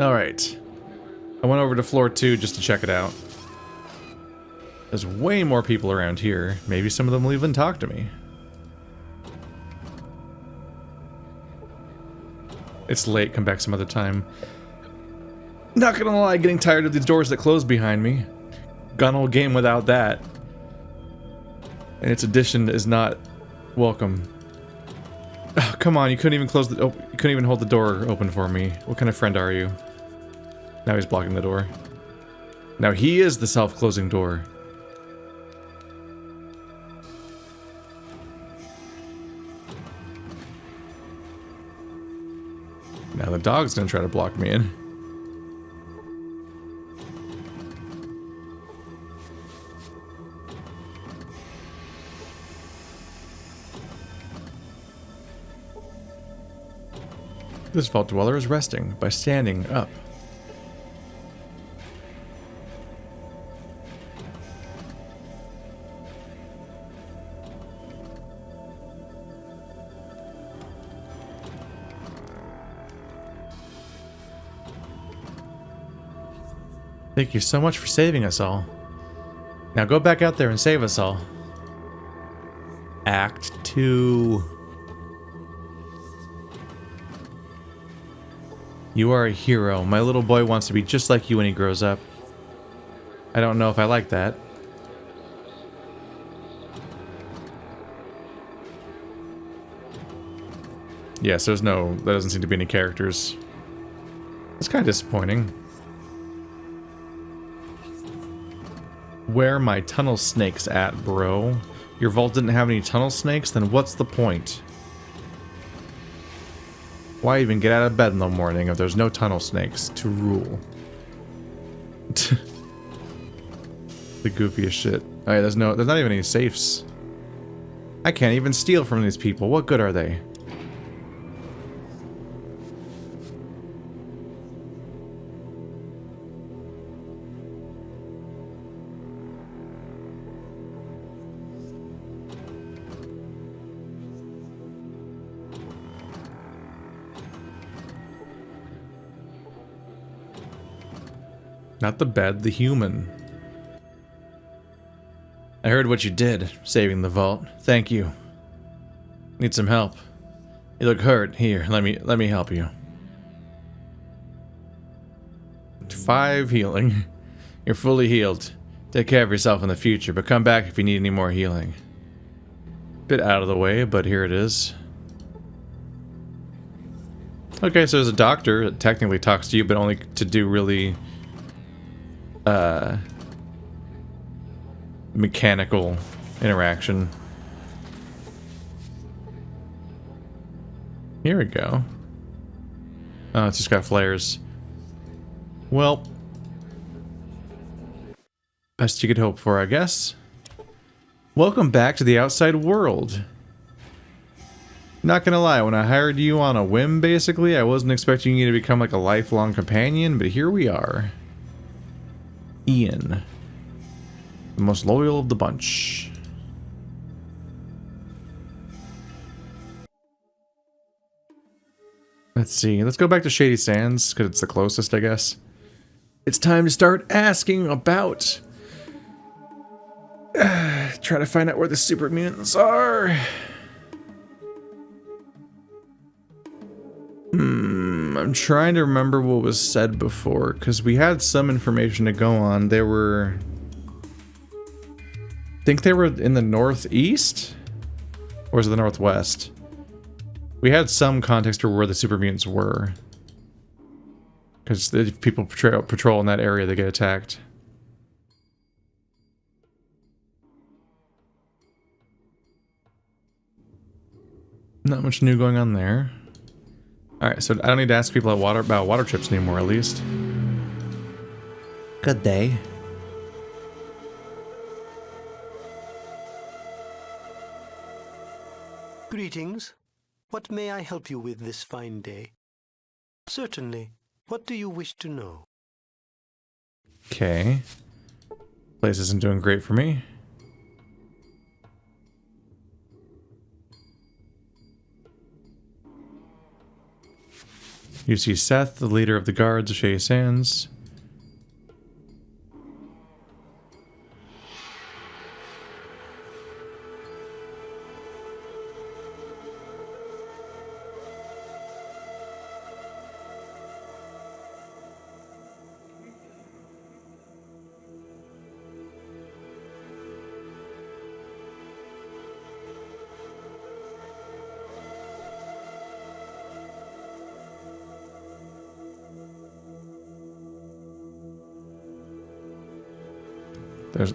Alright. I went over to floor 2 just to check it out. There's way more people around here. Maybe some of them will even talk to me. It's late, come back some other time. Not gonna lie, getting tired of these doors that close behind me. Gone whole game without that. And its addition is not welcome. Oh, come on, you couldn't even close the... Oh, you couldn't even hold the door open for me. What kind of friend are you? Now he's blocking the door. Now he is the self-closing door. Now the dog's gonna try to block me in. This vault dweller is resting by standing up. Thank you so much for saving us all. Now go back out there and save us all. Act 2. You are a hero. My little boy wants to be just like you when he grows up. I don't know if I like that. Yes, there doesn't seem to be any characters. It's kind of disappointing. Where are my tunnel snakes at, bro? Your vault didn't have any tunnel snakes? Then what's the point? Why even get out of bed in the morning if there's no tunnel snakes to rule? The goofiest shit. Alright, there's not even any safes. I can't even steal from these people. What good are they? Not the bed, the human. I heard what you did, saving the vault. Thank you. Need some help. You look hurt. Here, let me help you. 5 healing. You're fully healed. Take care of yourself in the future, but come back if you need any more healing. Bit out of the way, but here it is. Okay, so there's a doctor that technically talks to you, but only to do really... mechanical interaction. Here we go. Oh, it's just got flares. Well, best you could hope for, I guess. Welcome back to the outside world. Not gonna lie, when I hired you on a whim, basically, I wasn't expecting you to become like a lifelong companion, but here we are. Ian. The most loyal of the bunch. Let's see. Let's go back to Shady Sands, because it's the closest, I guess. It's time to start asking about... try to find out where the super mutants are. I'm trying to remember what was said before, because we had some information to go on. They were... I think they were in the northeast? Or was it the northwest? We had some context for where the super mutants were. Because if people patrol in that area, they get attacked. Not much new going on there. Alright, so I don't need to ask people about water trips anymore, at least. Good day. Greetings. What may I help you with this fine day? Certainly. What do you wish to know? Okay. Place isn't doing great for me. You see Seth, the leader of the guards of Shady Sands.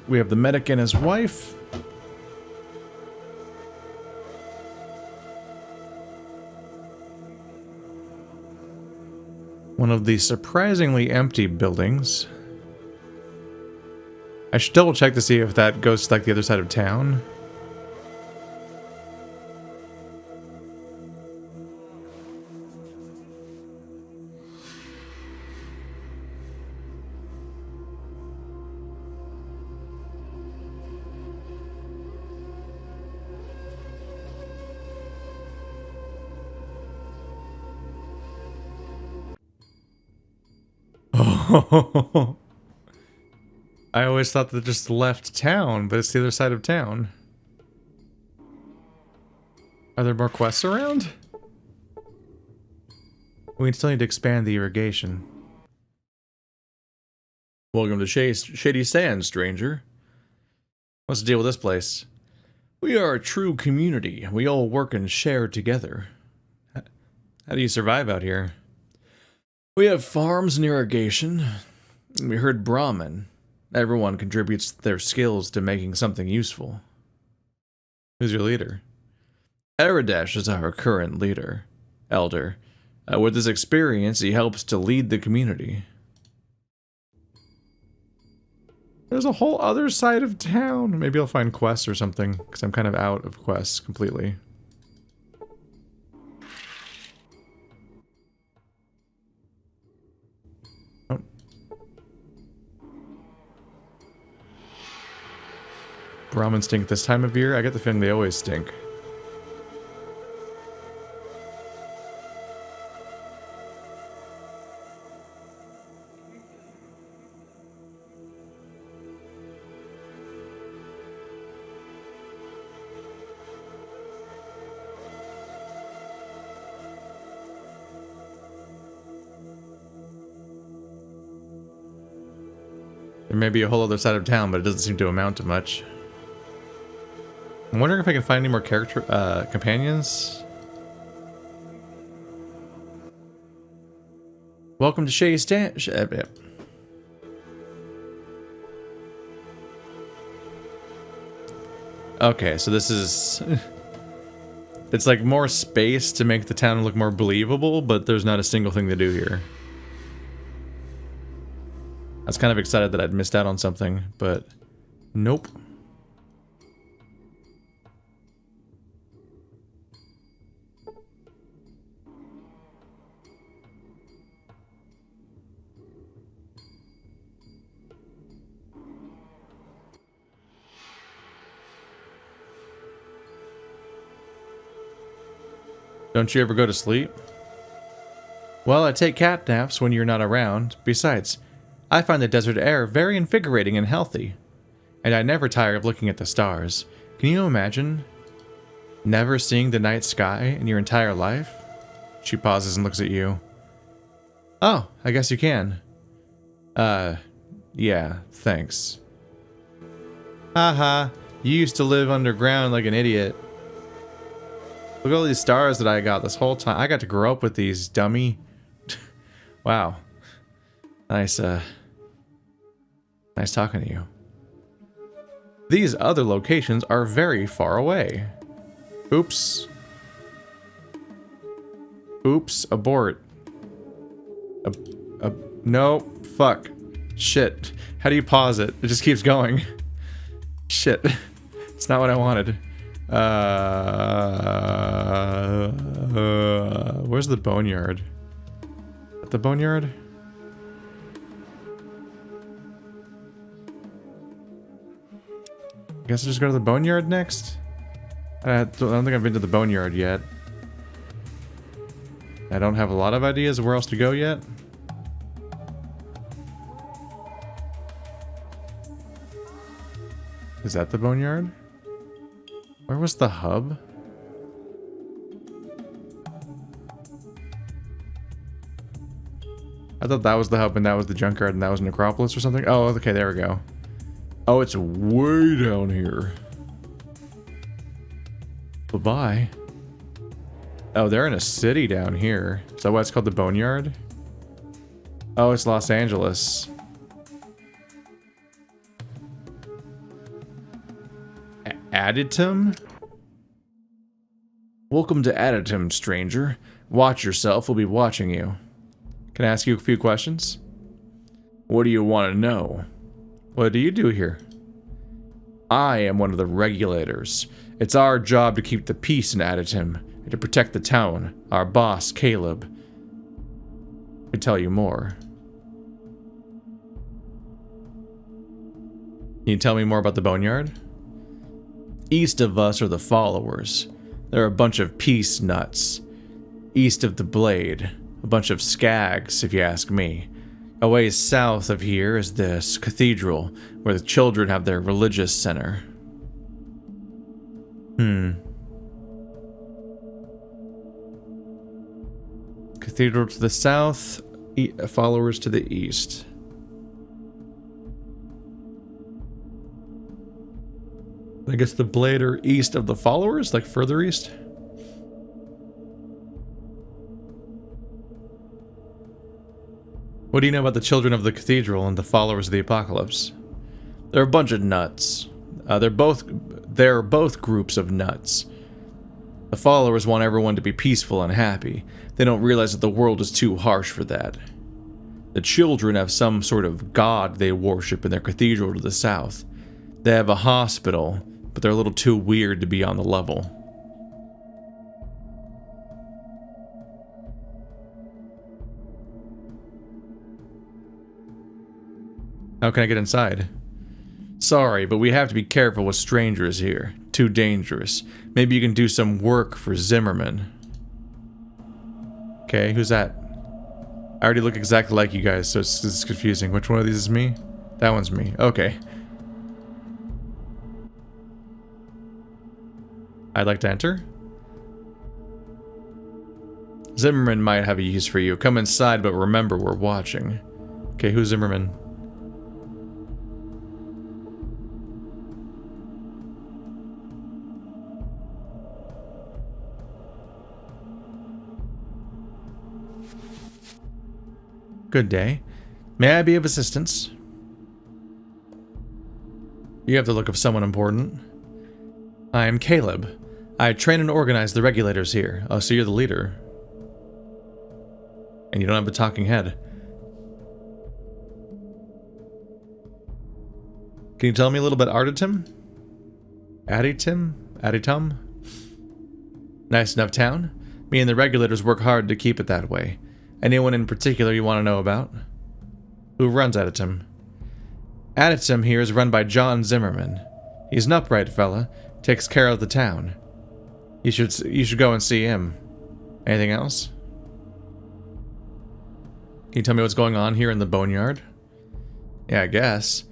We have the medic and his wife. One of the surprisingly empty buildings. I should double check to see if that goes to like the other side of town. Oh, I always thought that just left town, but it's the other side of town. Are there more quests around? We still need to expand the irrigation. Welcome to Shady Sands, stranger. What's the deal with this place? We are a true community. We all work and share together. How do you survive out here? We have farms and irrigation. We heard Brahmin. Everyone contributes their skills to making something useful. Who's your leader? Aradesh is our current leader. Elder. With his experience, he helps to lead the community. There's a whole other side of town. Maybe I'll find quests or something, because I'm kind of out of quests completely. Oh. Brahmin stink this time of year? I get the feeling they always stink. There may be a whole other side of town, but it doesn't seem to amount to much. I'm wondering if I can find any more character companions. Welcome to Shady Sands. Okay, so this is... It's like more space to make the town look more believable, but there's not a single thing to do here. I was kind of excited that I'd missed out on something, but nope. Don't you ever go to sleep? Well, I take cat naps when you're not around. Besides, I find the desert air very invigorating and healthy. And I never tire of looking at the stars. Can you imagine never seeing the night sky in your entire life? She pauses and looks at you. Oh, I guess you can. Yeah, thanks. Haha, you used to live underground like an idiot. Look at all these stars that I got this whole time. I got to grow up with these, dummy. Wow. Nice, nice talking to you. These other locations are very far away. Oops. Oops, abort. No, fuck. Shit. How do you pause it? It just keeps going. Shit. It's not what I wanted. Where's the Boneyard? At the Boneyard? I guess I'll just go to the Boneyard next? I don't think I've been to the Boneyard yet. I don't have a lot of ideas of where else to go yet. Is that the Boneyard? Where was the hub? I thought that was the hub and that was the junkyard and that was Necropolis or something. Oh, okay, there we go. Oh, it's way down here. Bye-bye. Oh, they're in a city down here. Is that why it's called the Boneyard? Oh, it's Los Angeles. Adytum? Welcome to Adytum, stranger. Watch yourself, we'll be watching you. Can I ask you a few questions? What do you want to know? What do you do here? I am one of the regulators. It's our job to keep the peace in Adytum and to protect the town. Our boss, Caleb, could tell you more. Can you tell me more about the Boneyard? East of us are the followers. They're a bunch of peace nuts. East of the blade, a bunch of skags, if you ask me. A ways south of here is this cathedral, where the children have their religious center. Cathedral to the south, followers to the east. I guess the blade are east of the followers, like further east? What do you know about the children of the cathedral and the followers of the apocalypse? They're a bunch of nuts. They're both groups of nuts. The followers want everyone to be peaceful and happy. They don't realize that the world is too harsh for that. The children have some sort of god they worship in their cathedral to the south. They have a hospital, but they're a little too weird to be on the level. How can I get inside? Sorry, but we have to be careful with strangers here. Too dangerous. Maybe you can do some work for Zimmerman. Okay, who's that? I already look exactly like you guys, so it's confusing. Which one of these is me? That one's me. Okay. I'd like to enter. Zimmerman might have a use for you. Come inside, but remember we're watching. Okay, who's Zimmerman? Good day. May I be of assistance? You have the look of someone important. I am Caleb. I train and organize the regulators here. Oh, so you're the leader. And you don't have a talking head. Can you tell me a little bit Adytum? Adytum? Nice enough town. Me and the regulators work hard to keep it that way. Anyone in particular you want to know about? Who runs Adytum? Adytum here is run by John Zimmerman. He's an upright fella, takes care of the town. You should go and see him. Anything else? Can you tell me what's going on here in the Boneyard? Yeah, I guess.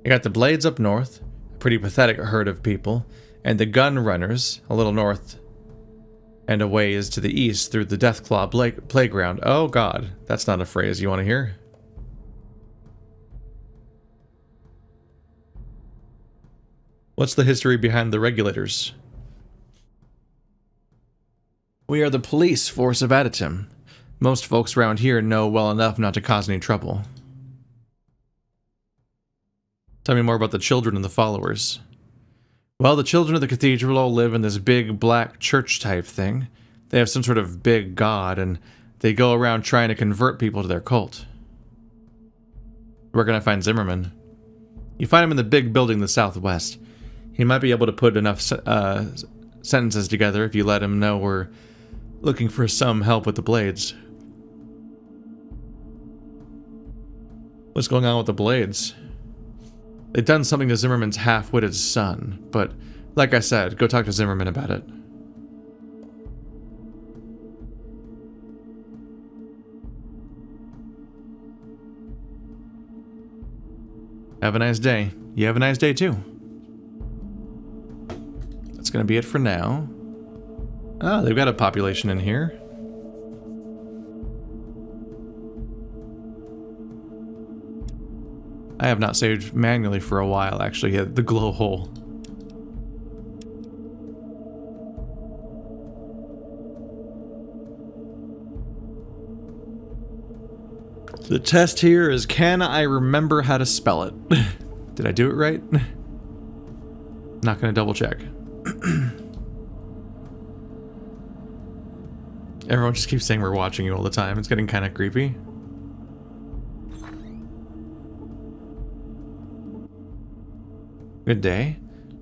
You got the Blades up north, a pretty pathetic herd of people, and the Gun Runners, a little north and a ways to the east through the Deathclaw playground. Oh god, that's not a phrase you want to hear. What's the history behind the regulators? We are the police force of Adytum. Most folks around here know well enough not to cause any trouble. Tell me more about the children and the followers. Well, the children of the cathedral all live in this big black church type thing. They have some sort of big god, and they go around trying to convert people to their cult. Where can I find Zimmerman? You find him in the big building in the southwest. He might be able to put enough sentences together if you let him know we're looking for some help with the Blades. What's going on with the Blades? They've done something to Zimmerman's half-witted son, but like I said, go talk to Zimmerman about it. Have a nice day. You have a nice day too. That's gonna be it for now. Oh, they've got a population in here. I have not saved manually for a while, actually. Yeah, the glow hole. The test here is, can I remember how to spell it? Did I do it right? Not gonna double check. Everyone just keeps saying we're watching you all the time. It's getting kind of creepy. Good day.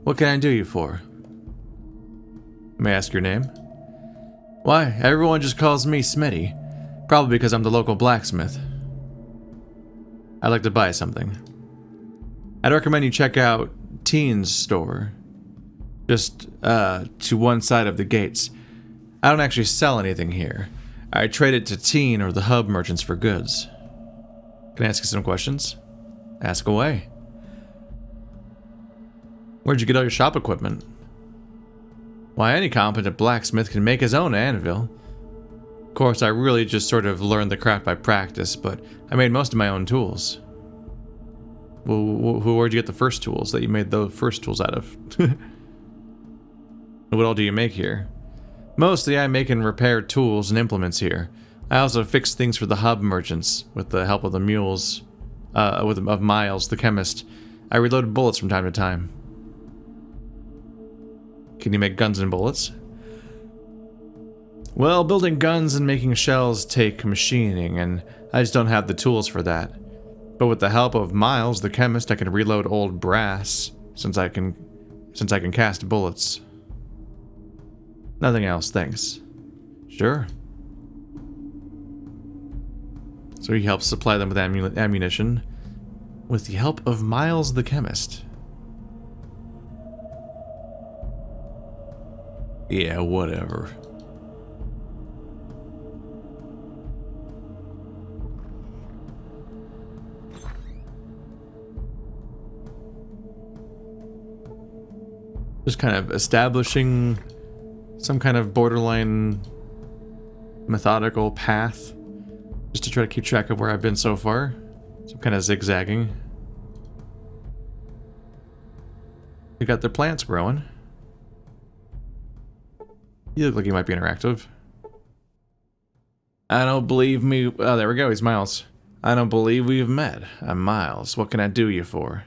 What can I do you for? May I ask your name? Why, everyone just calls me Smitty. Probably because I'm the local blacksmith. I'd like to buy something. I'd recommend you check out Teen's store. Just, to one side of the gates. I don't actually sell anything here. I trade it to Teen or the hub merchants for goods. Can I ask you some questions? Ask away. Where'd you get all your shop equipment? Why, any competent blacksmith can make his own anvil. Of course, I really just sort of learned the craft by practice, but I made most of my own tools. Well, where'd you get the first tools that you made the first tools out of? What all do you make here? Mostly I make and repair tools and implements here. I also fix things for the hub merchants, with the help of the mules, of Miles, the chemist. I reload bullets from time to time. Can you make guns and bullets? Well, building guns and making shells take machining, and I just don't have the tools for that. But with the help of Miles, the chemist, I can reload old brass, since I can cast bullets. Nothing else, thanks. Sure. So he helps supply them with ammunition, with the help of Miles, the chemist. Yeah, whatever. Just kind of establishing some kind of borderline methodical path, just to try to keep track of where I've been so far. Some kind of zigzagging. We got the plants growing. You look like you might be interactive. I don't believe me. Oh, there we go. He's Miles. I don't believe we've met. I'm Miles. What can I do you for?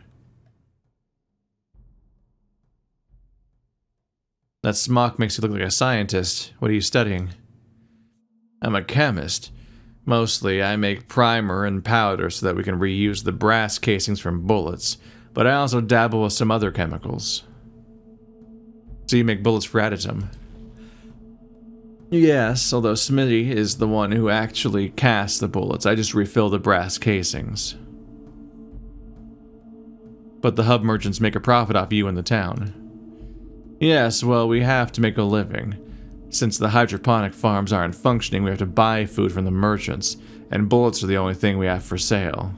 That smock makes you look like a scientist. What are you studying? I'm a chemist. Mostly, I make primer and powder so that we can reuse the brass casings from bullets, but I also dabble with some other chemicals. So you make bullets for Adytum? Yes, although Smitty is the one who actually casts the bullets. I just refill the brass casings. But the hub merchants make a profit off you in the town. Yes, well, we have to make a living. Since the hydroponic farms aren't functioning, we have to buy food from the merchants, and bullets are the only thing we have for sale.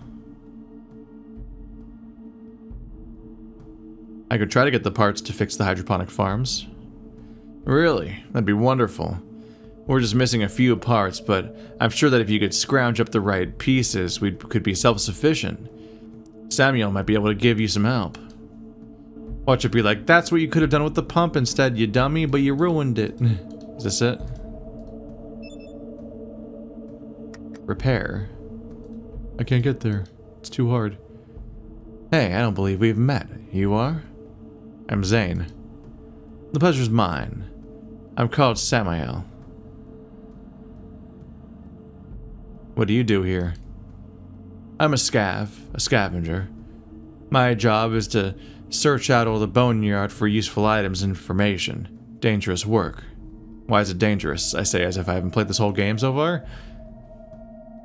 I could try to get the parts to fix the hydroponic farms. Really? That'd be wonderful. We're just missing a few parts, but I'm sure that if you could scrounge up the right pieces, we could be self-sufficient. Samuel might be able to give you some help. Watch it be like, that's what you could have done with the pump instead, you dummy, but you ruined it. Is this it? Repair. I can't get there. It's too hard. Hey, I don't believe we've met. You are? I'm Zane. The pleasure's mine. I'm called Samael. What do you do here? I'm a scavenger. My job is to search out all the Boneyard for useful items and information. Dangerous work. Why is it dangerous? I say as if I haven't played this whole game so far.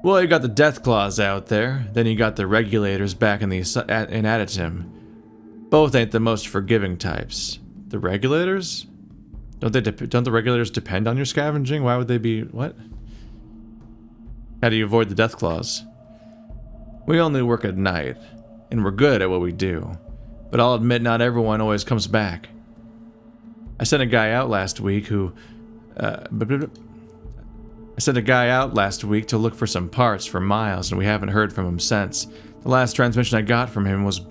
Well, you got the deathclaws out there, then you got the regulators back in Adytum. Both ain't the most forgiving types. The regulators? Don't the regulators depend on your scavenging? Why would they be... what? How do you avoid the deathclaws? We only work at night. and we're good at what we do. But I'll admit not everyone always comes back. I sent a guy out last week to look for some parts for Miles, and we haven't heard from him since. The last transmission I got from him was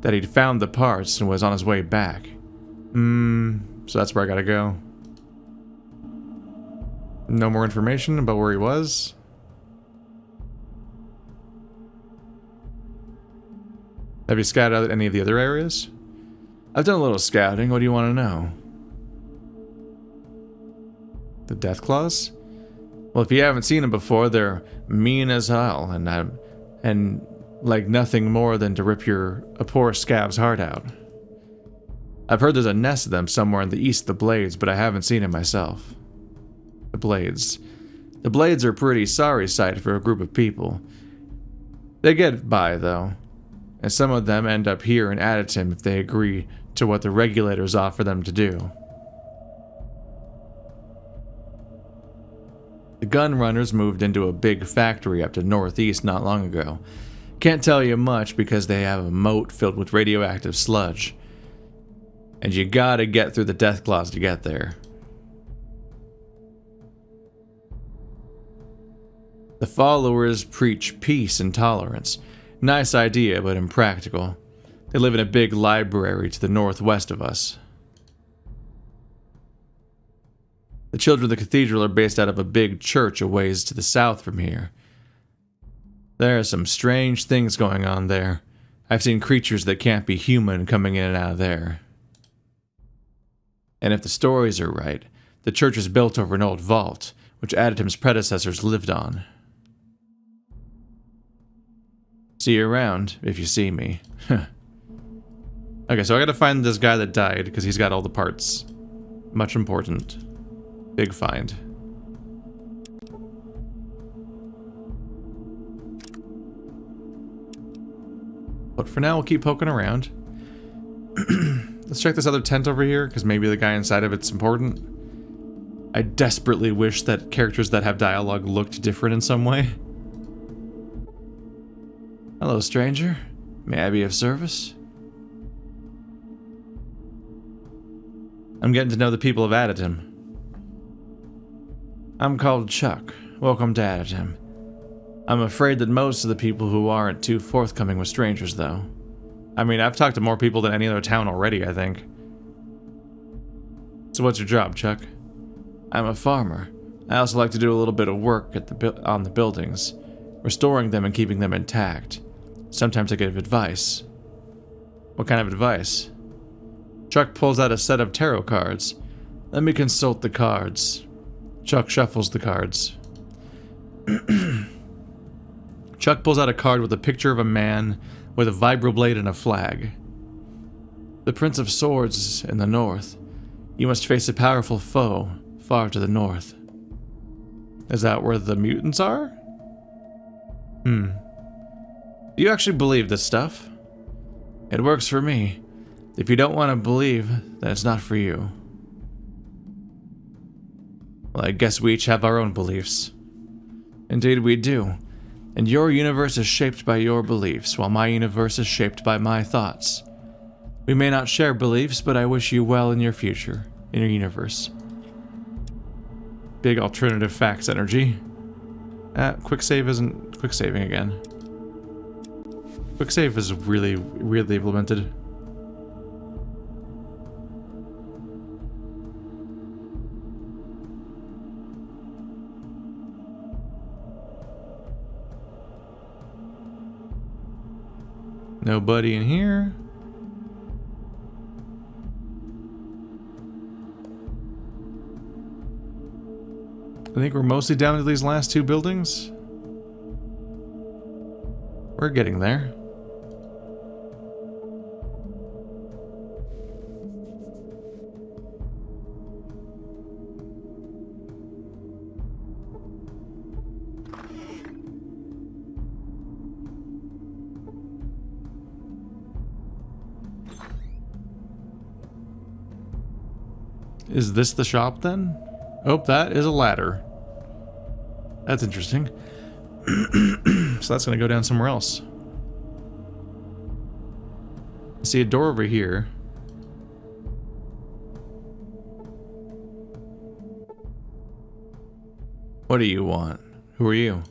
that he'd found the parts and was on his way back. So that's where I gotta go. No more information about where he was? Have you scouted out any of the other areas? I've done a little scouting. What do you want to know? The deathclaws? Well, if you haven't seen them before, they're mean as hell, and like nothing more than to rip a poor scab's heart out. I've heard there's a nest of them somewhere in the east of the Blades, but I haven't seen it myself. The Blades. The Blades are a pretty sorry sight for a group of people. They get by, though, and some of them end up here in Adytum if they agree to what the regulators offer them to do. The gun runners moved into a big factory up to northeast not long ago. Can't tell you much because they have a moat filled with radioactive sludge. And you gotta get through the deathclaws to get there. The followers preach peace and tolerance. Nice idea, but impractical. They live in a big library to the northwest of us. The children of the cathedral are based out of a big church a ways to the south from here. There are some strange things going on there. I've seen creatures that can't be human coming in and out of there. And if the stories are right, the church is built over an old vault, which Adytum's predecessors lived on. See you around, if you see me. Okay, so I gotta find this guy that died, because he's got all the parts. Much important. Big find. But for now, we'll keep poking around. Let's check this other tent over here, because maybe the guy inside of it's important. I desperately wish that characters that have dialogue looked different in some way. Hello, stranger. May I be of service? I'm getting to know the people of Adytum. I'm called Chuck. Welcome to Adytum. I'm afraid that most of the people who aren't too forthcoming with strangers, though. I mean, I've talked to more people than any other town already, I think. So what's your job, Chuck? I'm a farmer. I also like to do a little bit of work on the buildings, restoring them and keeping them intact. Sometimes I give advice. What kind of advice? Chuck pulls out a set of tarot cards. Let me consult the cards. Chuck shuffles the cards. Chuck pulls out a card with a picture of a man with a vibroblade and a flag. The Prince of Swords in the north. You must face a powerful foe far to the north. Is that where the mutants are? Do you actually believe this stuff? It works for me. If you don't want to believe, then it's not for you. Well, I guess we each have our own beliefs. Indeed we do. And your universe is shaped by your beliefs, while my universe is shaped by my thoughts. We may not share beliefs, but I wish you well in your future, in your universe. Big alternative facts energy. Quick save isn't quick saving again. Quick save is really weirdly implemented. Nobody in here. I think we're mostly down to these last two buildings. We're getting there. Is this the shop then? Oh, that is a ladder. That's interesting. So that's gonna go down somewhere else. See a door over here. What do you want? Who are you?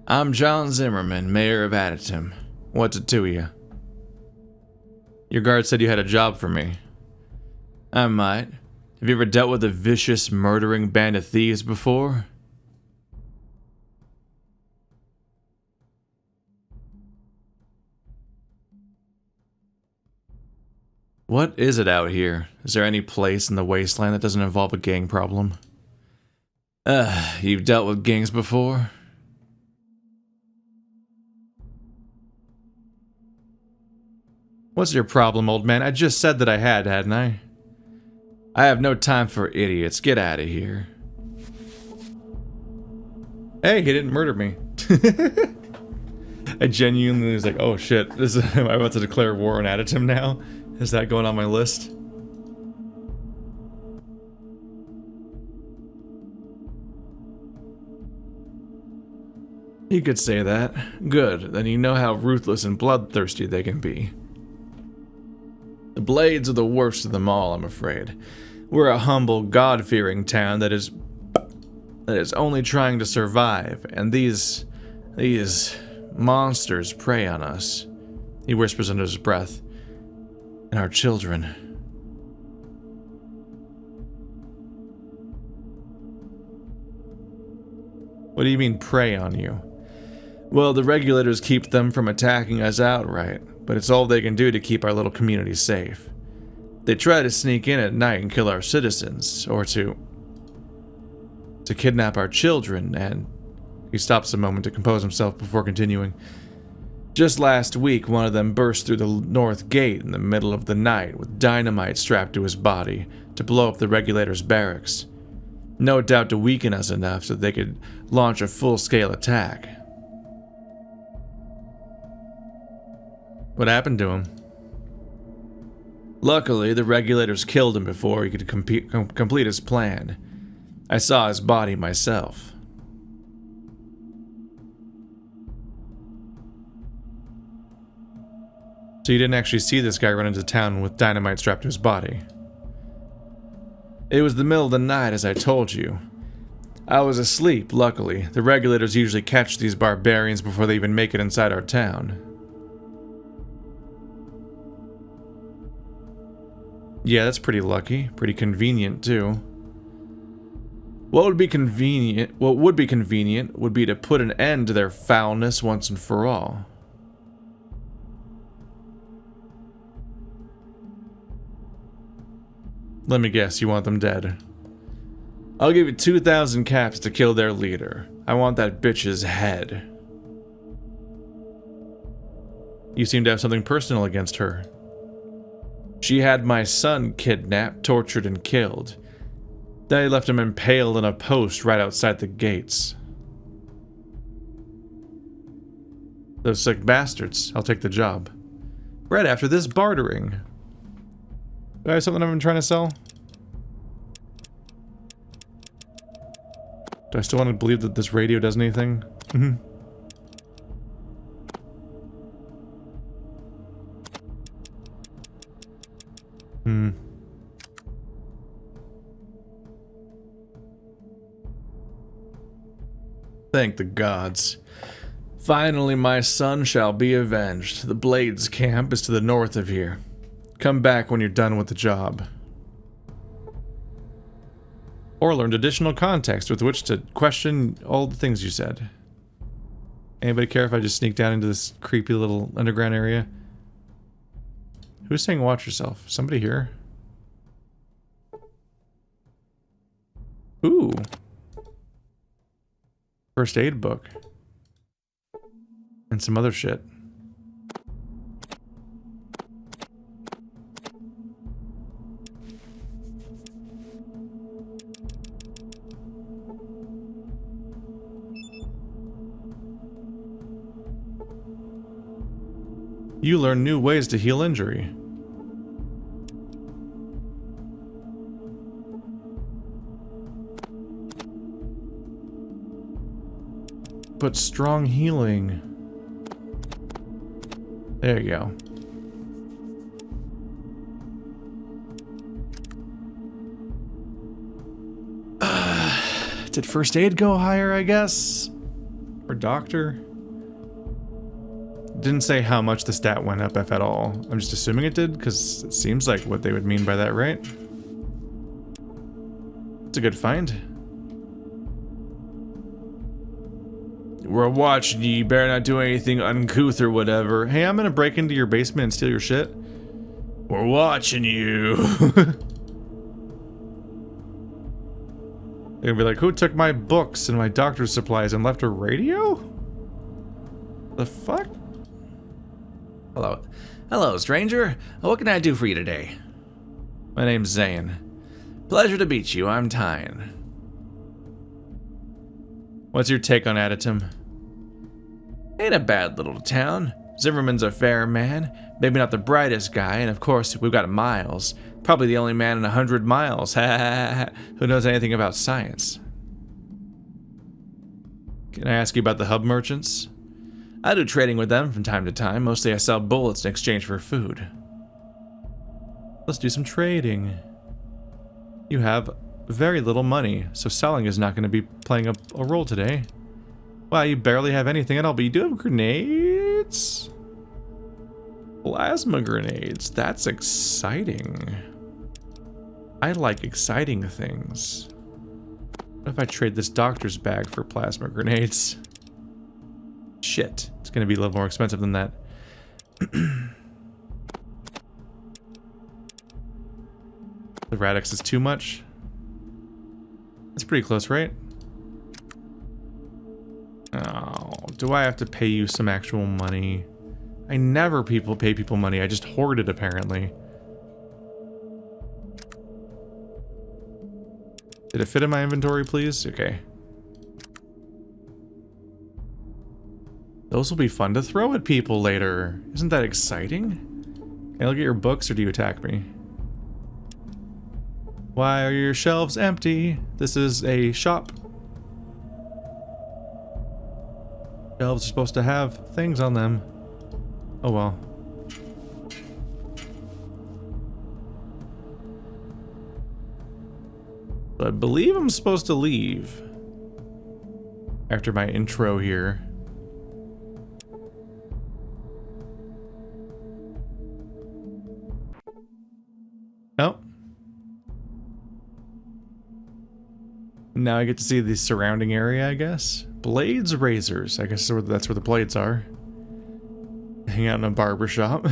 I'm John Zimmerman, mayor of Adytum. What's it to you? Your guard said you had a job for me. I might. Have you ever dealt with a vicious, murdering band of thieves before? What is it out here? Is there any place in the wasteland that doesn't involve a gang problem? You've dealt with gangs before? What's your problem, old man? I just said that I had, hadn't I? I have no time for idiots. Get out of here. Hey, he didn't murder me. I genuinely was like, oh shit, am I about to declare war on Adytum now? Is that going on my list? You could say that. Good, then you know how ruthless and bloodthirsty they can be. The Blades are the worst of them all, I'm afraid. We're a humble, God-fearing town that is only trying to survive, and these monsters prey on us. He whispers under his breath. And our children. What do you mean, prey on you? Well, the regulators keep them from attacking us outright, but it's all they can do to keep our little community safe. They try to sneak in at night and kill our citizens, or to kidnap our children, and... He stops a moment to compose himself before continuing. Just last week, one of them burst through the north gate in the middle of the night with dynamite strapped to his body to blow up the regulators' barracks. No doubt to weaken us enough so they could launch a full-scale attack. What happened to him? Luckily, the regulators killed him before he could complete his plan. I saw his body myself. So you didn't actually see this guy run into town with dynamite strapped to his body? It was the middle of the night, as I told you. I was asleep, luckily. The regulators usually catch these barbarians before they even make it inside our town. Yeah, that's pretty lucky. Pretty convenient, too. What would be convenient would be to put an end to their foulness once and for all. Let me guess, you want them dead. I'll give you 2,000 caps to kill their leader. I want that bitch's head. You seem to have something personal against her. She had my son kidnapped, tortured, and killed. They left him impaled on a post right outside the gates. Those sick bastards. I'll take the job. Right after this bartering. Do I have something I've been trying to sell? Do I still want to believe that this radio does anything? Thank the gods. Finally, my son shall be avenged. The Blades camp is to the north of here. Come back when you're done with the job. Or learned additional context with which to question all the things you said. Anybody care if I just sneak down into this creepy little underground area? Who's saying watch yourself? Somebody here? Ooh. First aid book. And some other shit. You learn new ways to heal injury. But strong healing. There you go. Did first aid go higher, I guess? Or doctor? Didn't say how much the stat went up, if at all. I'm just assuming it did, because it seems like what they would mean by that, right? It's a good find. We're watching you. You better not do anything uncouth or whatever. Hey, I'm gonna break into your basement and steal your shit. We're watching you. They're gonna be like, who took my books and my doctor's supplies and left a radio? The fuck? Hello. Hello, stranger. What can I do for you today? My name's Zane. Pleasure to meet you. I'm Tyne. What's your take on Adytum? Ain't a bad little town. Zimmerman's a fair man. Maybe not the brightest guy, and of course, we've got Miles. Probably the only man in 100 miles. Who knows anything about science. Can I ask you about the hub merchants? I do trading with them from time to time. Mostly I sell bullets in exchange for food. Let's do some trading. You have very little money, so selling is not going to be playing a role today. Wow, you barely have anything at all, but you do have grenades? Plasma grenades. That's exciting. I like exciting things. What if I trade this doctor's bag for plasma grenades? Shit. It's going to be a little more expensive than that. The Radix is too much. That's pretty close, right? Oh, do I have to pay you some actual money? I never pay people money. I just hoard it, apparently. Did it fit in my inventory, please? Okay. Those will be fun to throw at people later. Isn't that exciting? Can I look at your books, or do you attack me? Why are your shelves empty? This is a shop. Shelves are supposed to have things on them. Oh well. So I believe I'm supposed to leave after my intro here. Oh. Now I get to see the surrounding area, I guess. Blades, razors. I guess that's where the blades are. Hang out in a barber shop.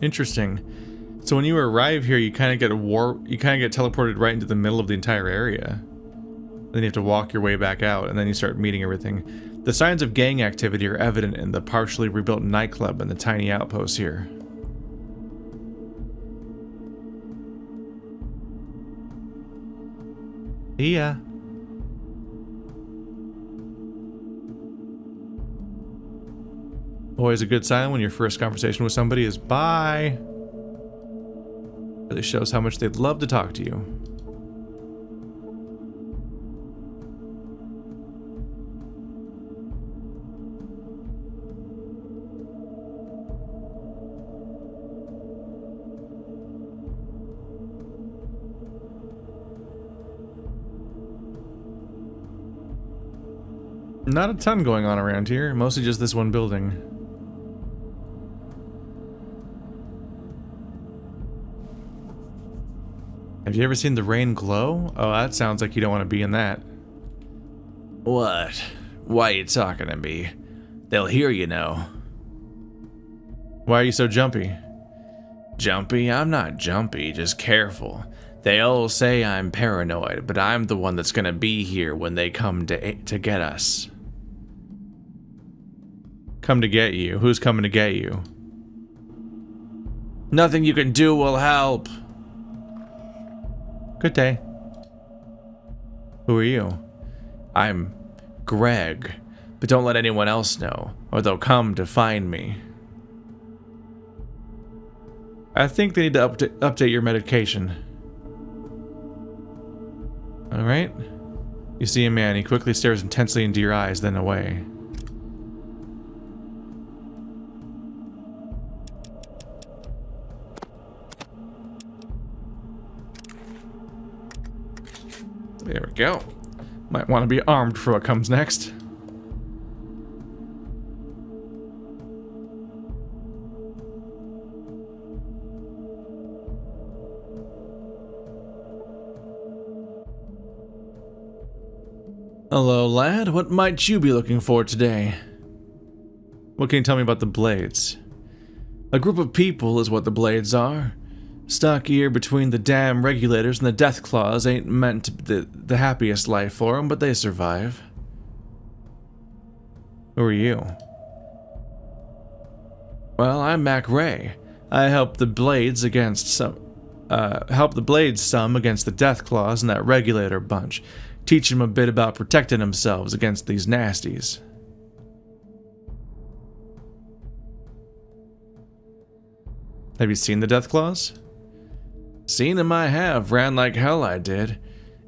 Interesting. So when you arrive here, you kind of get teleported right into the middle of the entire area. Then you have to walk your way back out, and then you start meeting everything. The signs of gang activity are evident in the partially rebuilt nightclub and the tiny outpost here. See ya. Always a good sign when your first conversation with somebody is bye. Really shows how much they'd love to talk to you. Not a ton going on around here, mostly just this one building. Have you ever seen the rain glow? Oh, that sounds like you don't want to be in that. What? Why are you talking to me? They'll hear you know. Why are you so jumpy? Jumpy? I'm not jumpy, just careful. They all say I'm paranoid, but I'm the one that's gonna be here when they come to get us. Come to get you? Who's coming to get you? Nothing you can do will help. Good day. Who are you? I'm Greg, but don't let anyone else know, or they'll come to find me. I think they need to update your medication. Alright. You see a man. He quickly stares intensely into your eyes, then away. There we go. Might want to be armed for what comes next. Hello, lad. What might you be looking for today? What can you tell me about the Blades? A group of people is what the Blades are. Stuck here between the damn regulators and the deathclaws ain't meant to be the happiest life for them, but they survive. Who are you? Well, I'm Mac Ray. I help the Blades some against the deathclaws and that regulator bunch. Teach them a bit about protecting themselves against these nasties. Have you seen the deathclaws? Seen them I have, ran like hell I did.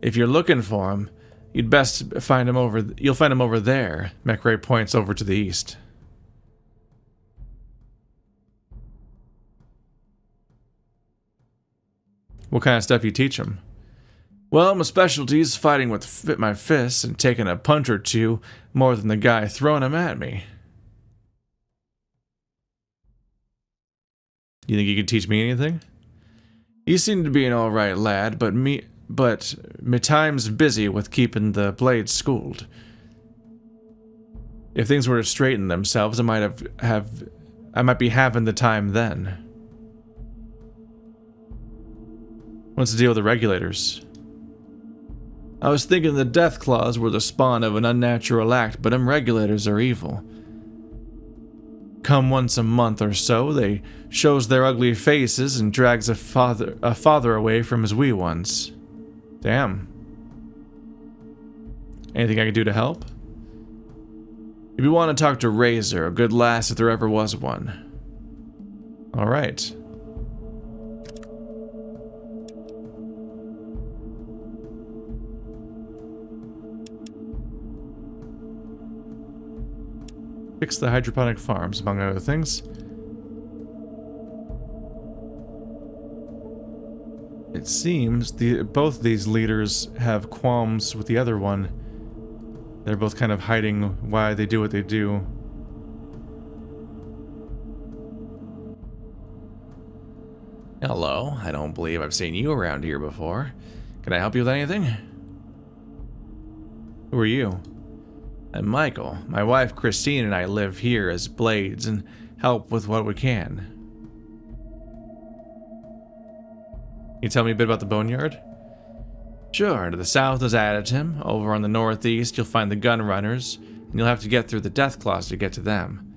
If you're looking for them, you'd best find them over. You'll find them over there. McRae points over to the east. What kind of stuff you teach them? Well, my specialty is fighting with my fists and taking a punch or two more than the guy throwing them at me. You think you could teach me anything? You seem to be an alright lad, but me time's busy with keeping the Blades schooled. If things were to straighten themselves, I might be having the time then. What's the deal with the regulators? I was thinking the deathclaws were the spawn of an unnatural act, but them regulators are evil. Come once a month or so, they shows their ugly faces and drags a father away from his wee ones. Damn. Anything I can do to help? If you want to talk to Razor, a good lass if there ever was one. Alright. Fix the hydroponic farms, among other things. It seems both these leaders have qualms with the other one. They're both kind of hiding why they do what they do. Hello, I don't believe I've seen you around here before. Can I help you with anything? Who are you? I'm Michael. My wife Christine and I live here as Blades and help with what we can. Can you tell me a bit about the Boneyard? Sure, to the south is Adytum. Over on the northeast you'll find the gun runners, and you'll have to get through the deathclaws to get to them.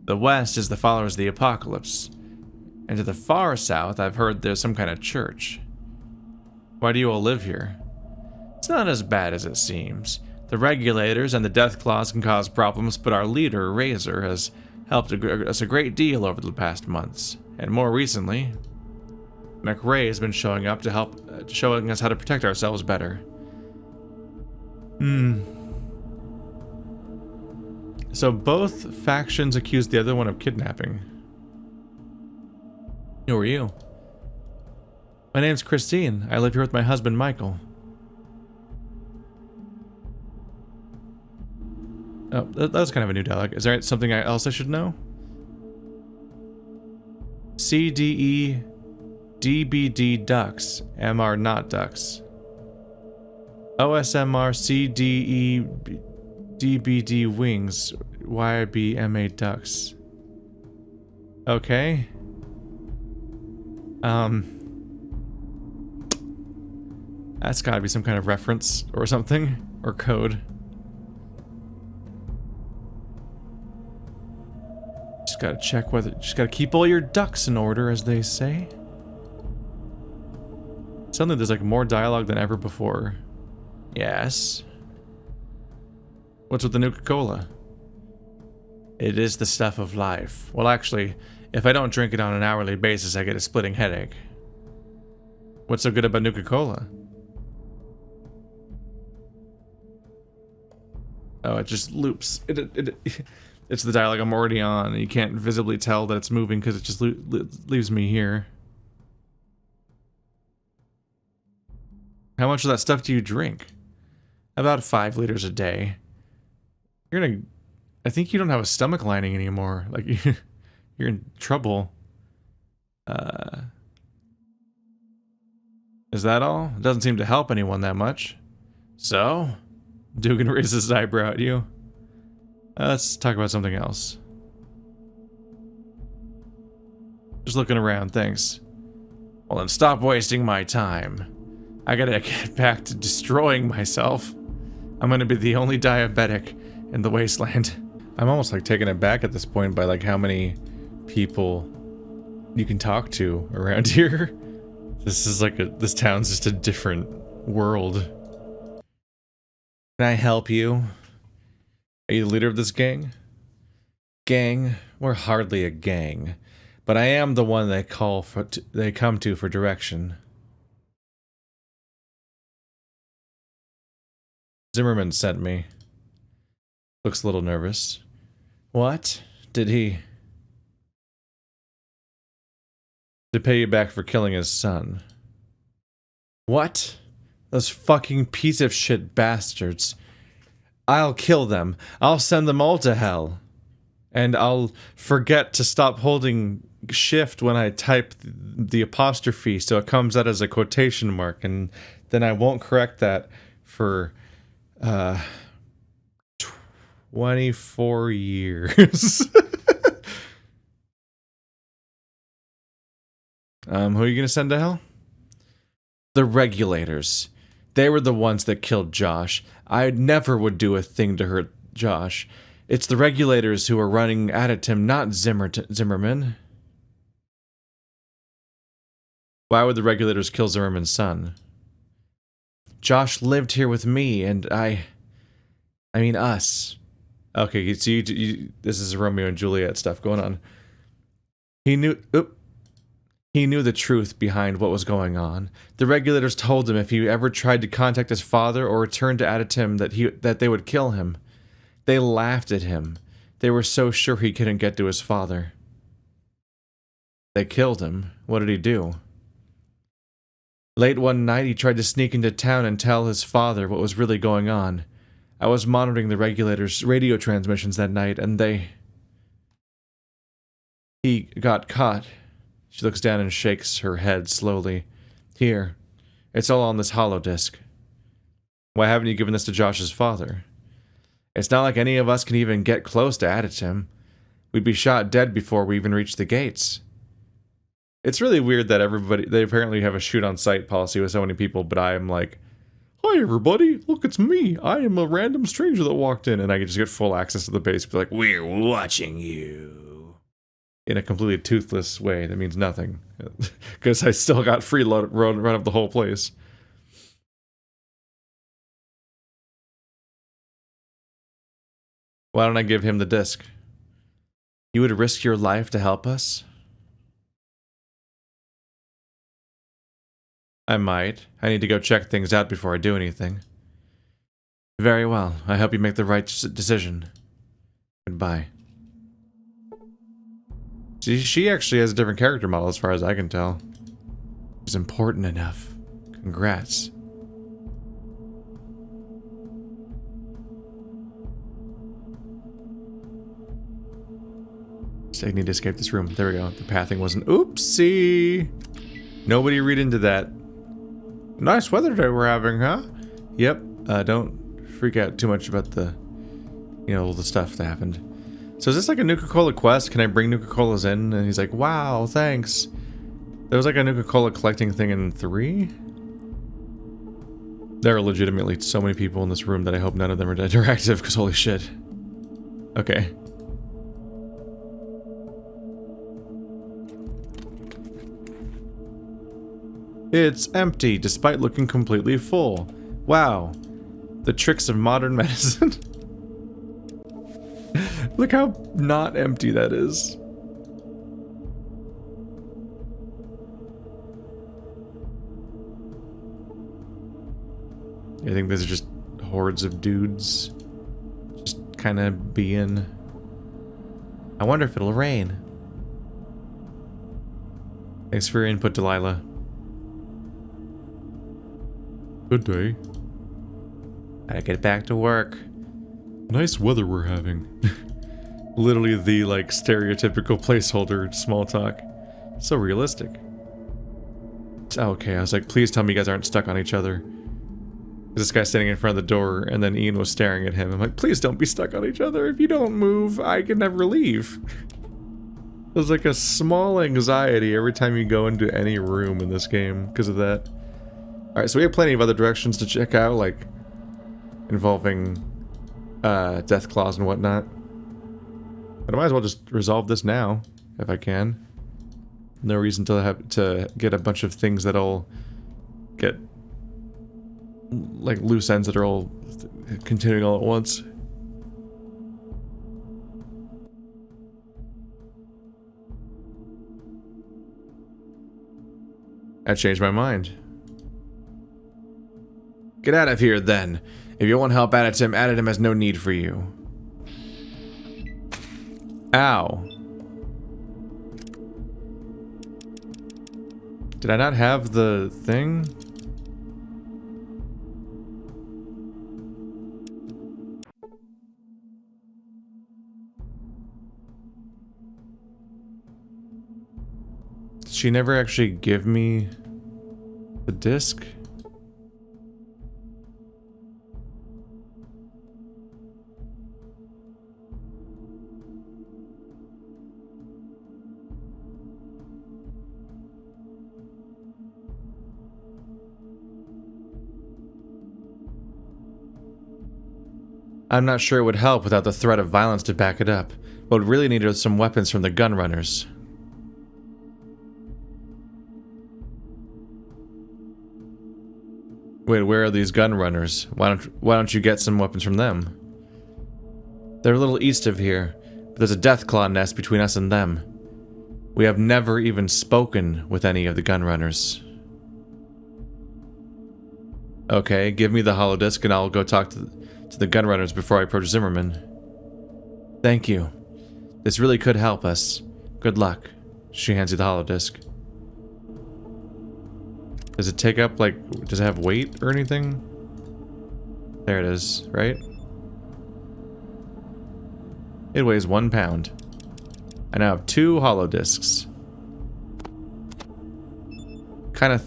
The west is the followers of the apocalypse. And to the far south I've heard there's some kind of church. Why do you all live here? It's not as bad as it seems. The regulators and the deathclaws can cause problems, but our leader, Razor, has helped us a great deal over the past months. And more recently, McRae has been showing up to help, showing us how to protect ourselves better. So both factions accused the other one of kidnapping. Who are you? My name's Christine. I live here with my husband, Michael. Oh, that was kind of a new dialogue. Is there something else I should know? CDE DBD ducks. MR not ducks. OSMR CDE DBD wings. YBMA ducks. Okay. That's gotta be some kind of reference or something. Or code. Just gotta check whether... Just gotta keep all your ducks in order, as they say. Suddenly there's like more dialogue than ever before. Yes. What's with the Nuka-Cola? It is the stuff of life. Well, actually, if I don't drink it on an hourly basis, I get a splitting headache. What's so good about Nuka-Cola? Oh, it just loops. It's the dialogue I'm already on, and you can't visibly tell that it's moving because it just leaves me here. How much of that stuff do you drink? About 5 liters a day. You're gonna... I think you don't have a stomach lining anymore. Like, you're in trouble. Is that all? It doesn't seem to help anyone that much. So? Dugan raises his eyebrow at you. Let's talk about something else. Just looking around, thanks. Well then stop wasting my time. I gotta get back to destroying myself. I'm gonna be the only diabetic in the wasteland. I'm almost like taken aback at this point by like how many people you can talk to around here. This is like this town's just a different world. Can I help you? Are you the leader of this gang? Gang? We're hardly a gang. But I am the one they come to for direction. Zimmerman sent me. Looks a little nervous. What? Did he... To pay you back for killing his son. What? Those fucking piece of shit bastards. I'll kill them. I'll send them all to hell. And I'll forget to stop holding shift when I type the apostrophe so it comes out as a quotation mark, and then I won't correct that for 24 years. Who are you gonna send to hell? The regulators. They were the ones that killed Josh. I never would do a thing to hurt Josh. It's the regulators who are running Adytum, not Zimmerman. Why would the regulators kill Zimmerman's son? Josh lived here with me, and I mean us. Okay, so this is Romeo and Juliet stuff going on. He knew the truth behind what was going on. The regulators told him if he ever tried to contact his father or return to Adytum that they would kill him. They laughed at him. They were so sure he couldn't get to his father. They killed him. What did he do? Late one night, he tried to sneak into town and tell his father what was really going on. I was monitoring the regulators' radio transmissions that night, and he got caught. She looks down and shakes her head slowly. Here. It's all on this holodisk. Why haven't you given this to Josh's father? It's not like any of us can even get close to Adytum. We'd be shot dead before we even reach the gates. It's really weird that they apparently have a shoot-on-sight policy with so many people, but I am like, hi everybody, look, it's me. I am a random stranger that walked in, and I can just get full access to the base, be like, we're watching you. In a completely toothless way that means nothing. Because I still got free run of the whole place. Why don't I give him the disc? You would risk your life to help us? I might. I need to go check things out before I do anything. Very well. I hope you make the right decision. Goodbye. See, she actually has a different character model as far as I can tell. She's important enough. Congrats. I need to escape this room. There we go. The pathing wasn't... Oopsie! Nobody read into that. Nice weather day we're having, huh? Yep. Don't freak out too much about the... You know, all the stuff that happened. So is this like a Nuka-Cola quest? Can I bring Nuka-Colas in? And he's like, wow, thanks. There was like a Nuka-Cola collecting thing in 3? There are legitimately so many people in this room that I hope none of them are interactive, because holy shit. Okay. It's empty, despite looking completely full. Wow. The tricks of modern medicine. Look how not empty that is. I think these are just hordes of dudes. Just kind of being... I wonder if it'll rain. Thanks for your input, Delilah. Good day. Gotta get back to work. Nice weather we're having. Literally the, like, stereotypical placeholder small talk. So realistic. Okay, I was like, please tell me you guys aren't stuck on each other. This guy's standing in front of the door, and then Ian was staring at him. I'm like, please don't be stuck on each other. If you don't move, I can never leave. There's like a small anxiety every time you go into any room in this game because of that. Alright, so we have plenty of other directions to check out, like involving deathclaws and whatnot. But I might as well just resolve this now, if I can. No reason to have to get a bunch of things that'll get like loose ends that are all continuing all at once. I changed my mind. Get out of here then. If you want help, Adytum has no need for you. Ow. Did I not have the thing? Did she never actually give me the disc? I'm not sure it would help without the threat of violence to back it up. What we really needed was some weapons from the gun runners. Wait, where are these gun runners? Why don't you get some weapons from them? They're a little east of here, but there's a deathclaw nest between us and them. We have never even spoken with any of the gun runners. Okay, give me the holodisc and I'll go talk to the gun runners before I approach Zimmerman. Thank you. This really could help us. Good luck. She hands you the holodisc. Does it take up, like, does it have weight or anything? There it is, right? It weighs 1 pound. I now have 2 holodiscs. Kind of...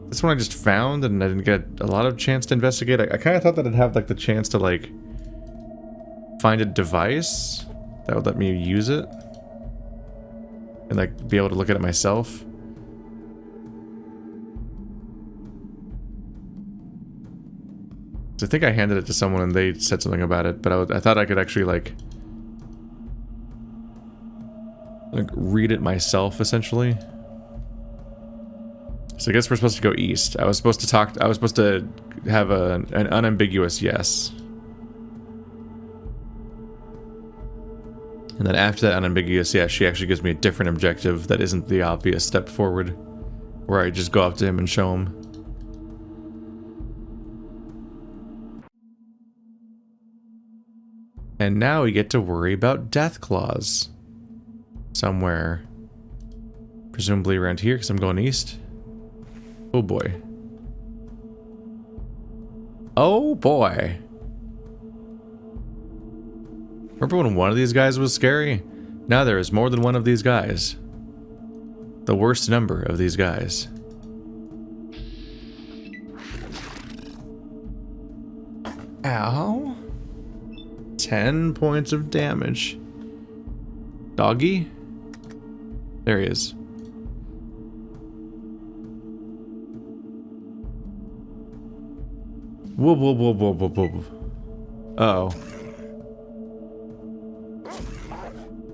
This one I just found and I didn't get a lot of chance to investigate. I kind of thought that I'd have, like, the chance to, like, find a device that would let me use it. And, like, be able to look at it myself. I think I handed it to someone and they said something about it, but I thought I could actually, like, read it myself, essentially. So I guess we're supposed to go east. I was supposed to have an unambiguous yes. And then after that unambiguous yes, she actually gives me a different objective that isn't the obvious step forward, where I just go up to him and show him. And now we get to worry about deathclaws. Somewhere. Presumably around here, because I'm going east. Oh boy. Oh boy. Remember when one of these guys was scary? Now there is more than one of these guys. The worst number of these guys. Ow. 10 points of damage. Doggy? There he is. Whoa, whoa, whoa, whoa, whoa, whoa. Uh-oh.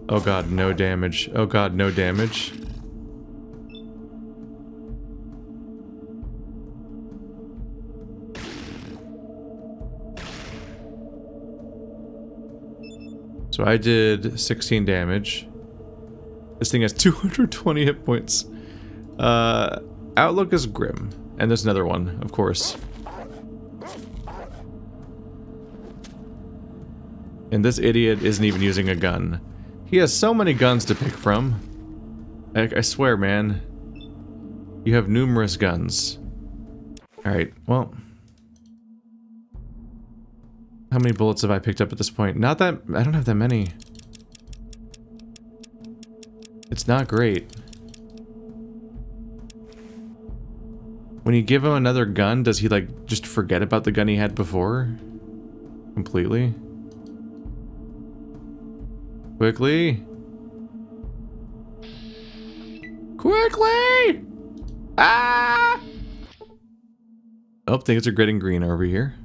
Oh god, no damage. Oh god, no damage. So I did 16 damage. This thing has 220 hit points. Outlook is grim. And there's another one, of course. And this idiot isn't even using a gun. He has so many guns to pick from. I swear, man. You have numerous guns. Alright, well, How many bullets have I picked up at this point? Not that... I don't have that many. It's not great. When you give him another gun, does he, like, just forget about the gun he had before? Completely? Quickly! Quickly! Ah! Oh, things are getting green over here.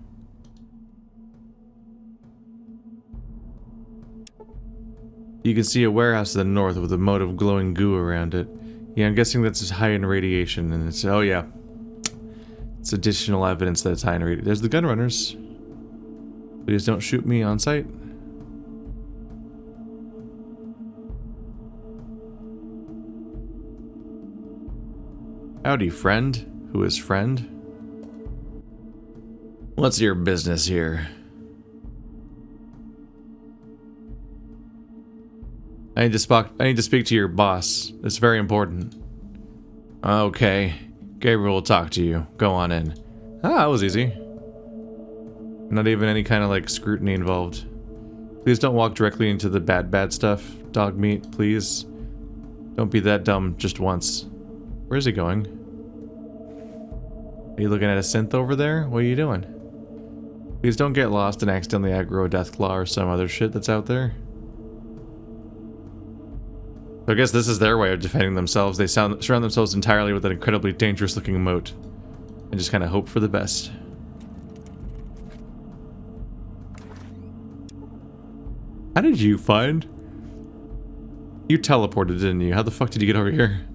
You can see a warehouse to the north with a moat of glowing goo around it. Yeah, I'm guessing that's just high in radiation, and it's... oh yeah. It's additional evidence that it's high in radiation. There's the gun runners. Please don't shoot me on sight. Howdy, friend. Who is friend? What's your business here? I need to speak to your boss. It's very important. Okay. Gabriel will talk to you. Go on in. Ah, that was easy. Not even any kind of, like, scrutiny involved. Please don't walk directly into the bad stuff. Dog meat, please. Don't be that dumb just once. Where is he going? Are you looking at a synth over there? What are you doing? Please don't get lost and accidentally aggro a deathclaw or some other shit that's out there. So I guess this is their way of defending themselves. They surround themselves entirely with an incredibly dangerous looking moat. And just kind of hope for the best. How did you find? You teleported, didn't you? How the fuck did you get over here?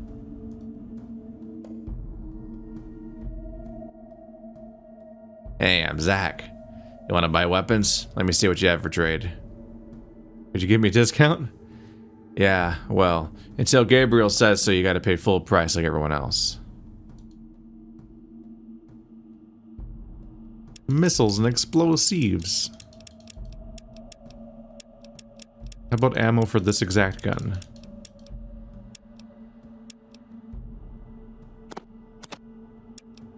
Hey, I'm Zach. You want to buy weapons? Let me see what you have for trade. Could you give me a discount? Yeah, well, until Gabriel says so, you gotta pay full price like everyone else. Missiles and explosives. How about ammo for this exact gun?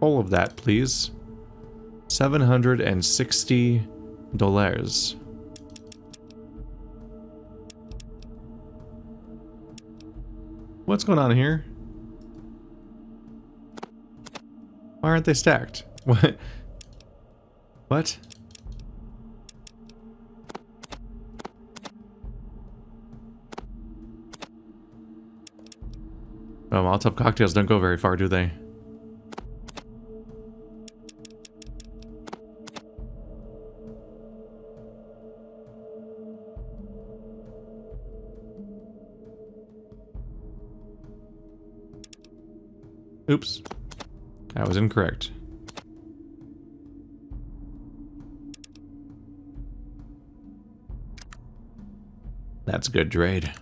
All of that, please. $760. What's going on here? Why aren't they stacked? What? What? Oh, Molotov cocktails don't go very far, do they? Oops. I was incorrect. That's a good trade.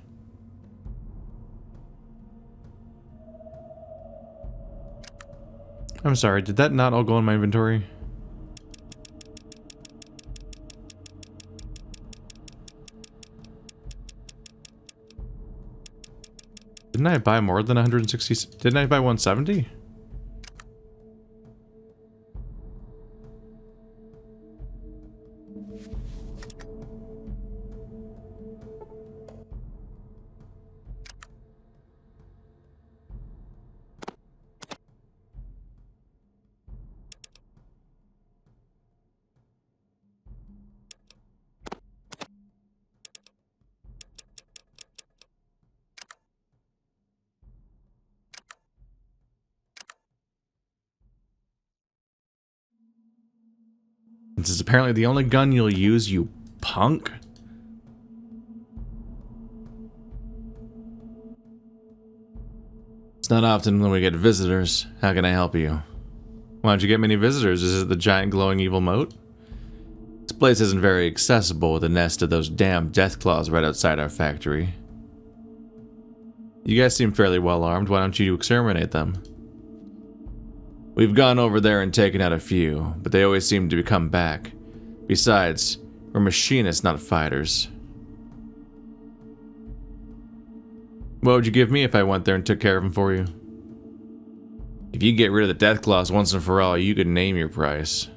I'm sorry, did that not all go in my inventory? Didn't I buy more than 160? Didn't I buy 170? This is apparently the only gun you'll use, you punk. It's not often when we get visitors. How can I help you? Why don't you get many visitors? Is it the giant glowing evil moat? This place isn't very accessible with a nest of those damn deathclaws right outside our factory. You guys seem fairly well armed. Why don't you exterminate them? We've gone over there and taken out a few, but they always seem to come back. Besides, we're machinists, not fighters. What would you give me if I went there and took care of them for you? If you get rid of the deathclaws once and for all, you could name your price.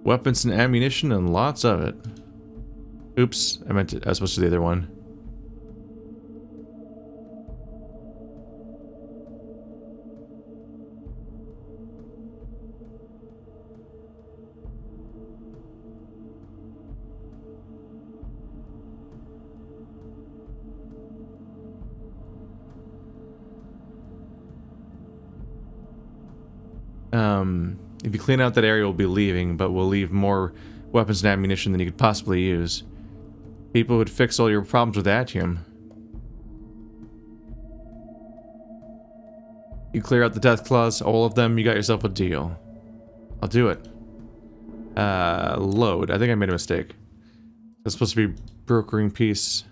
Weapons and ammunition and lots of it. Oops, I was supposed to do the other one. If you clean out that area, we'll be leaving, but we'll leave more weapons and ammunition than you could possibly use. People would fix all your problems with Adytum. You clear out the deathclaws, all of them, you got yourself a deal. I'll do it. Load. I think I made a mistake. That's supposed to be brokering peace.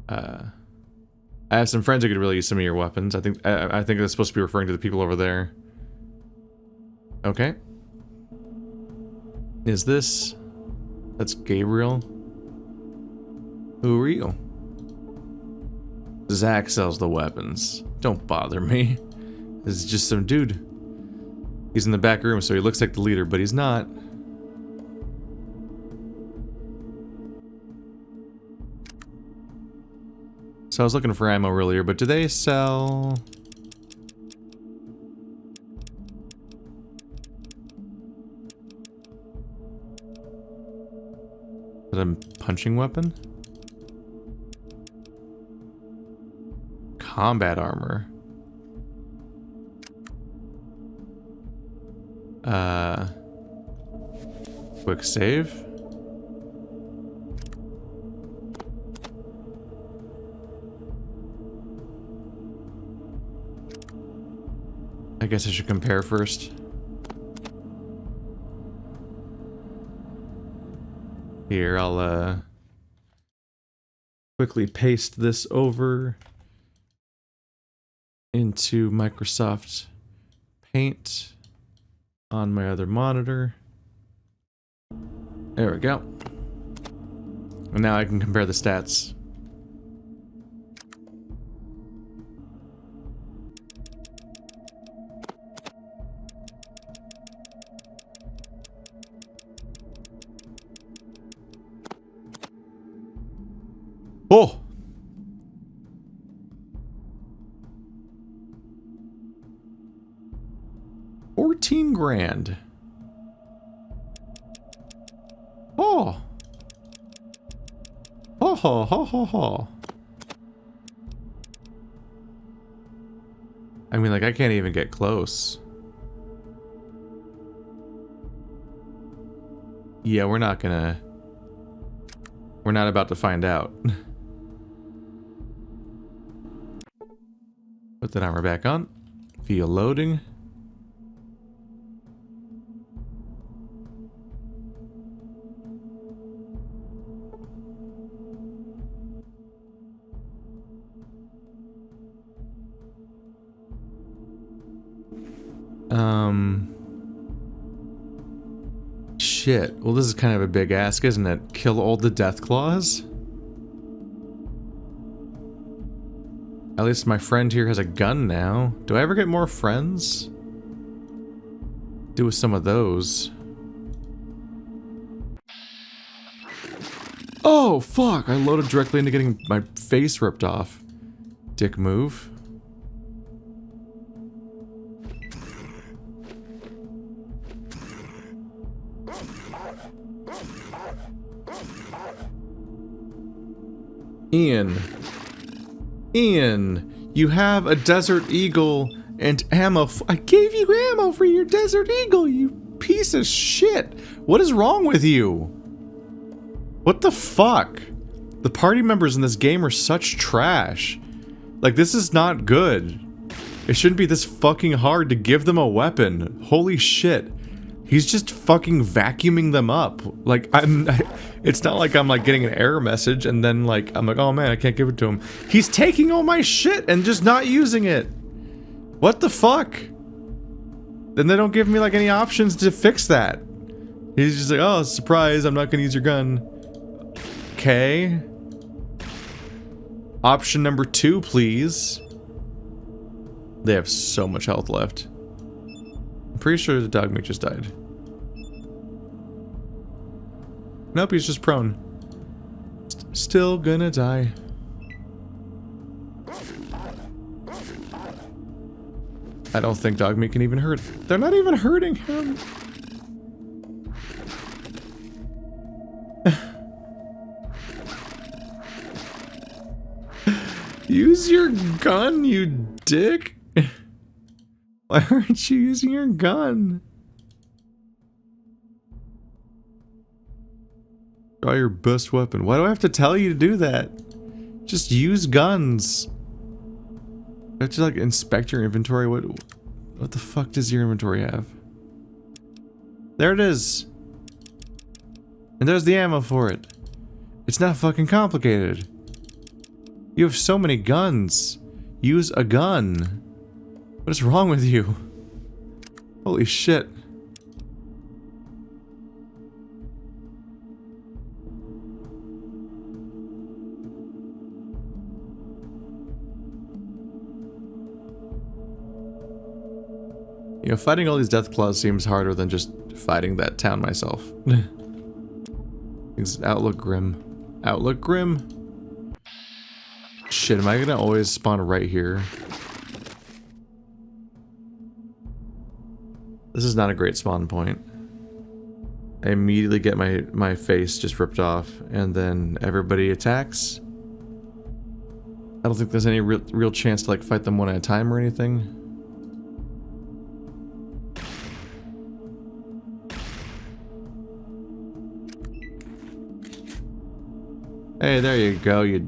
I have some friends who could really use some of your weapons. I think that's supposed to be referring to the people over there. Okay. Is this... That's Gabriel? Who are you? Zach sells the weapons. Don't bother me. This is just some dude. He's in the back room, so he looks like the leader, but he's not. So I was looking for ammo earlier, but do they sell... Is that a punching weapon? Combat armor. Quick save. I guess I should compare first. Here, I'll quickly paste this over into Microsoft Paint on my other monitor. There we go. And now I can compare the stats. Oh! $14,000. Oh! Ho ho ho ho ho. I mean, like, I can't even get close. Yeah, we're not gonna... We're not about to find out. Put that armor back on. Via loading. Shit. Well, this is kind of a big ask, isn't it? Kill all the deathclaws? At least my friend here has a gun now. Do I ever get more friends? Do with some of those. Oh, fuck! I loaded directly into getting my face ripped off. Dick move. Ian, you have a Desert Eagle and ammo. I gave you ammo for your Desert Eagle, you piece of shit. What is wrong with you? What the fuck? The party members in this game are such trash. Like, this is not good. It shouldn't be this fucking hard to give them a weapon. Holy shit. He's just fucking vacuuming them up. Like, it's not like I'm like getting an error message and then like, I'm like, oh man, I can't give it to him. He's taking all my shit and just not using it. What the fuck? Then they don't give me like any options to fix that. He's just like, oh, surprise, I'm not gonna use your gun. Okay. Option number 2, please. They have so much health left. I'm pretty sure the dog meat just died. Nope, he's just prone. Still gonna die. I don't think dog meat can even hurt. They're not even hurting him. Use your gun, you dick. Why aren't you using your gun? Draw your best weapon. Why do I have to tell you to do that? Just use guns. I have to like inspect your inventory. What the fuck does your inventory have? There it is. And there's the ammo for it. It's not fucking complicated. You have so many guns. Use a gun. What is wrong with you? Holy shit. You know, fighting all these deathclaws seems harder than just fighting that town myself. Things outlook grim. Outlook grim? Shit, am I gonna always spawn right here? This is not a great spawn point. I immediately get my face just ripped off, and then everybody attacks. I don't think there's any real chance to like fight them one at a time or anything. Hey, there you go, you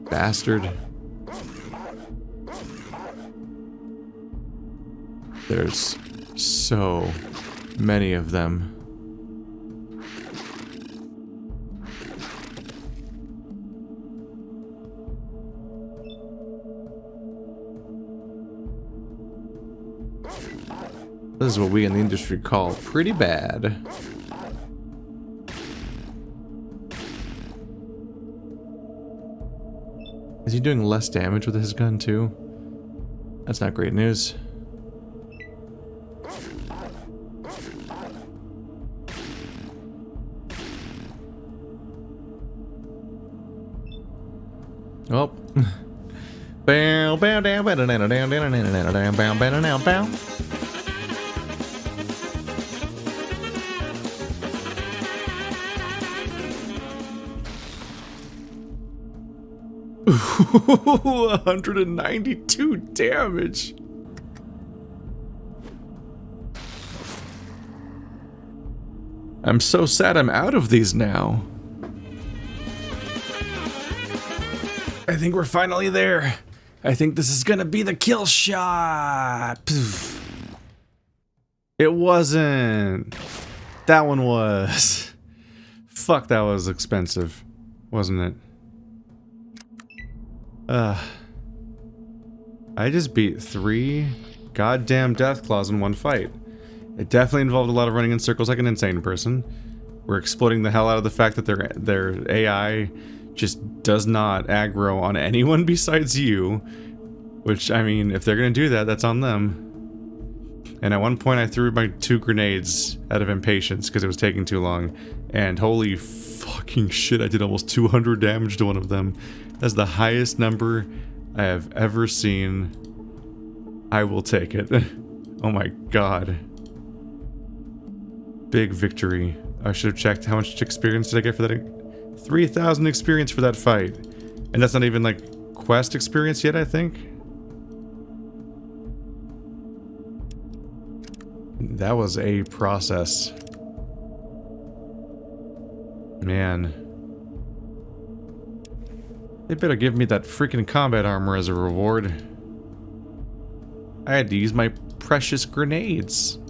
bastard. There's so many of them. This is what we in the industry call pretty bad. Is he doing less damage with his gun too? That's not great news. Oh. Bow bow down bow down down down down down bow bow down bow. Ooh, 192 damage. I'm so sad I'm out of these now. I think we're finally there. I think this is gonna be the kill shot. Poof. It wasn't. That one was. Fuck, that was expensive, wasn't it? I just beat 3 goddamn deathclaws in one fight. It definitely involved a lot of running in circles like an insane person. We're exploiting the hell out of the fact that their AI just does not aggro on anyone besides you. Which, I mean, if they're gonna do that, that's on them. And at one point I threw my 2 grenades out of impatience because it was taking too long. And holy fucking shit, I did almost 200 damage to one of them. That's the highest number I have ever seen. I will take it. Oh my god. Big victory. I should have checked how much experience did I get for that. 3,000 experience for that fight. And that's not even like quest experience yet, I think. That was a process. Man. They better give me that freaking combat armor as a reward. I had to use my precious grenades.